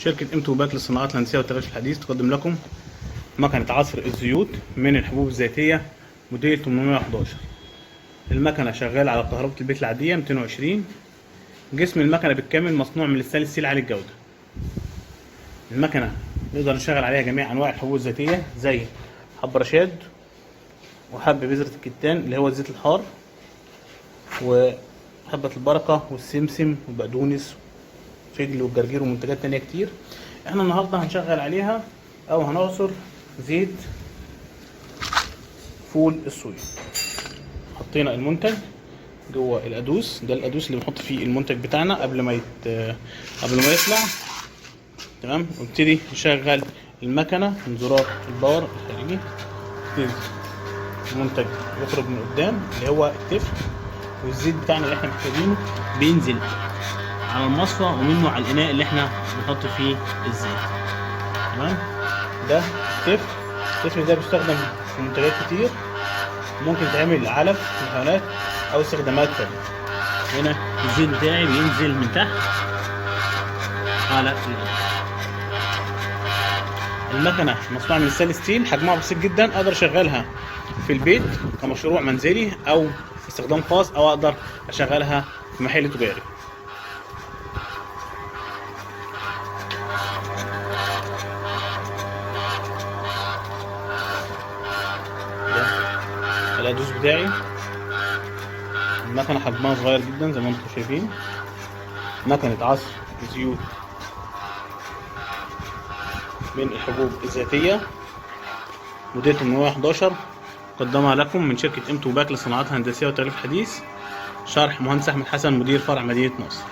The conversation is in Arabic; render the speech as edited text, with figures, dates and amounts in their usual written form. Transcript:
شركة ام توباك للصناعات الهندسية والتغيير الحديث تقدم لكم مكنة عصر الزيوت من الحبوب الزيتية موديل 811. المكنة شغالة على كهرباء البيت العادية 220. جسم المكنة بالكامل مصنوع من الستانلس ستيل عالي الجودة. المكنة نقدر نشغل عليها جميع أنواع الحبوب الزيتية زي حب رشاد وحب بذرة الكتان اللي هو الزيت الحار وحبة البركة والسمسم والبقدونس فجل والجرجير ومنتجات تانية كتير. احنا النهاردة هنشغل عليها او هنعصر زيت فول الصويا. حطينا المنتج جوه القدوس، ده القدوس اللي بنحط فيه المنتج بتاعنا قبل ما يطلع. تمام. ونبتدي نشغل المكنة من زرار الباور الخارجي. المنتج يخرج من قدام اللي هو التفل، والزيت بتاعنا اللي احنا محتاجينه بينزل على المصفى ومنه على الاناء اللي احنا بنحط فيه الزيت. تمام. ده التفل ده بيستخدم في منتجات كتير، ممكن تعمل علف للحيوانات او استخدامات تانية. هنا الزيت بتاعي بينزل من تحت على المكنه مصنوعه من الستانلس ستيل، حجمها بسيط جدا، اقدر اشغلها في البيت كمشروع منزلي او في استخدام خاص، او اقدر اشغلها في محل تجاري. القدوس بتاعي، المكنه حجمها صغير جدا زي ما انتم شايفين، مكنه عصر زيوت من الحبوب الذاتيه موديل 811 قدمها لكم من شركه ام توباك للصناعات الهندسيه والتغيير الحديث. شرح مهندس احمد حسن، مدير فرع مدينه نصر.